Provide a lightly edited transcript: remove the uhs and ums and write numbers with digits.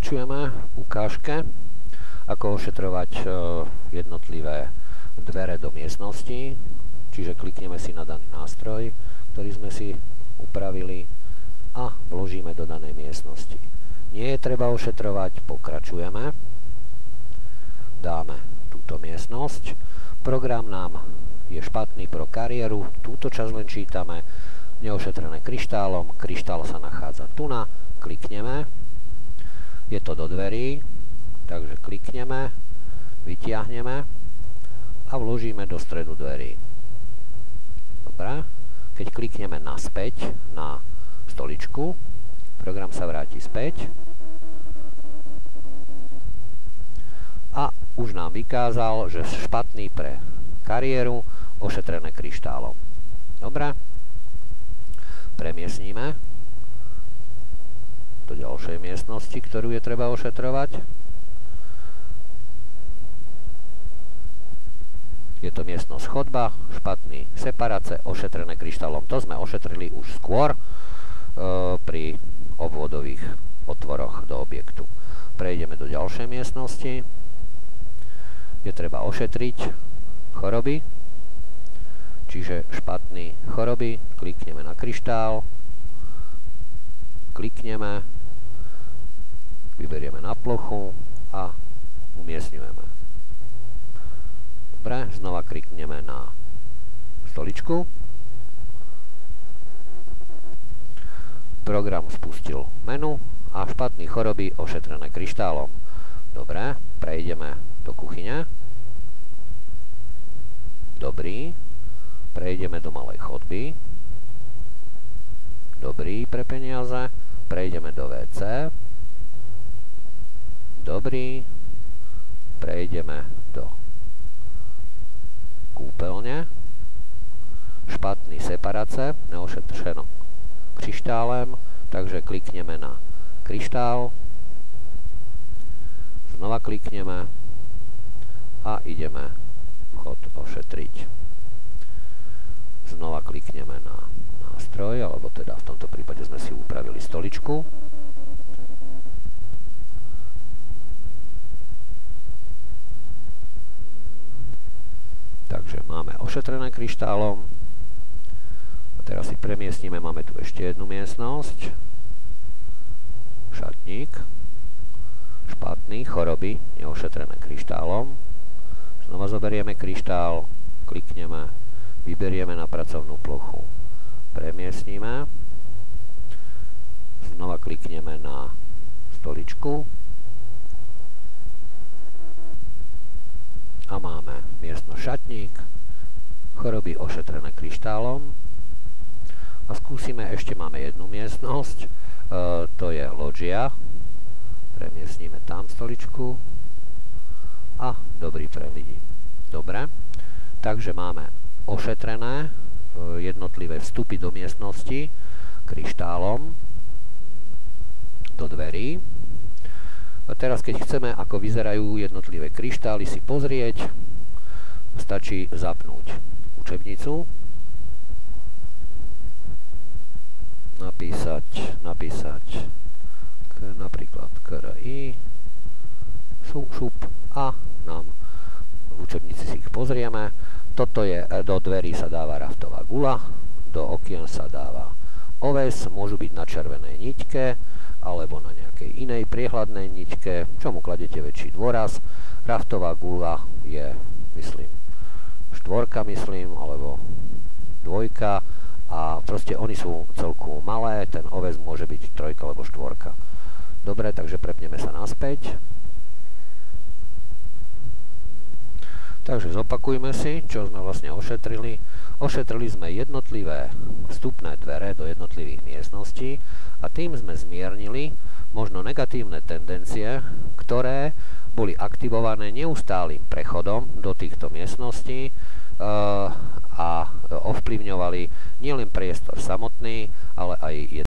Pokračujeme v ukážke, ako ošetrovať jednotlivé dvere do miestnosti, čiže klikneme si na daný nástroj, ktorý sme si upravili a vložíme do danej miestnosti. Nie je treba ošetrovať, pokračujeme, dáme túto miestnosť, program nám je špatný pro kariéru, túto časť len čítame, neošetrené kryštálom, kryštál sa nachádza tu na, klikneme, je to do dverí, takže klikneme, vytiahneme a vložíme do stredu dverí. Dobre, keď klikneme naspäť na stoličku, program sa vráti späť a už nám vykázal, že špatný pre kariéru, ošetrené kryštálom. Dobre, premiestníme do ďalšej miestnosti, ktorú je treba ošetrovať. Je to miestnosť chodba, špatný separace, ošetrené kryštálom. To sme ošetrili už skôr pri obvodových otvoroch do objektu. Prejdeme do ďalšej miestnosti. Je treba ošetriť choroby, čiže špatný choroby, klikneme na kryštál, klikneme, vyberieme na plochu a umiestňujeme. Dobre, znova klikneme na stoličku. Program spustil menu a špatný choroby ošetrené kryštálom. Dobre, prejdeme do kuchyne. Dobrý. Prejdeme do malej chodby. Dobrý pre peniaze. Prejdeme do WC. Dobrý. Prejdeme do kúpeľne. Špatný separace, neošetreno kryštálem, takže klikneme na kryštál. Znova klikneme a ideme vchod ošetriť. Znova klikneme na nástroj, alebo teda v tomto prípade sme si upravili stoličku. Takže máme ošetrené kryštálom. A teraz si premiestnime, máme tu ešte jednu miestnosť. Šatník. Špatný, choroby, neošetrené kryštálom. Znova zoberieme kryštál, klikneme, vyberieme na pracovnú plochu. Premiestnime. Znova klikneme na stoličku. A máme miestnosť šatník, choroby ošetrené kryštálom. A skúsime, ešte máme jednu miestnosť, to je loďia. Premiestnime tam stoličku a dobrý pre ľudí. Dobre, takže máme ošetrené jednotlivé vstupy do miestnosti kryštálom do dverí. A teraz, keď chceme, ako vyzerajú jednotlivé kryštály, si pozrieť, stačí zapnúť učebnicu, napísať napríklad KRI, šup a nám v učebnici si ich pozrieme. Toto je, do dverí sa dáva raftová guľa, do okien sa dáva oves, môžu byť na červenej niťke, alebo na nejakej inej priehľadnej niťke, čomu kladete väčší dôraz. Raftová guľa je, myslím, 4, alebo 2 a proste oni sú celku malé, ten oves môže byť 3 alebo 4. Dobre, takže prepneme sa naspäť. Takže zopakujme si, čo sme vlastne ošetrili. Ošetrili sme jednotlivé vstupné dvere do jednotlivých miestností a tým sme zmiernili možno negatívne tendencie, ktoré boli aktivované neustálým prechodom do týchto miestností a ovplyvňovali nielen priestor samotný, ale aj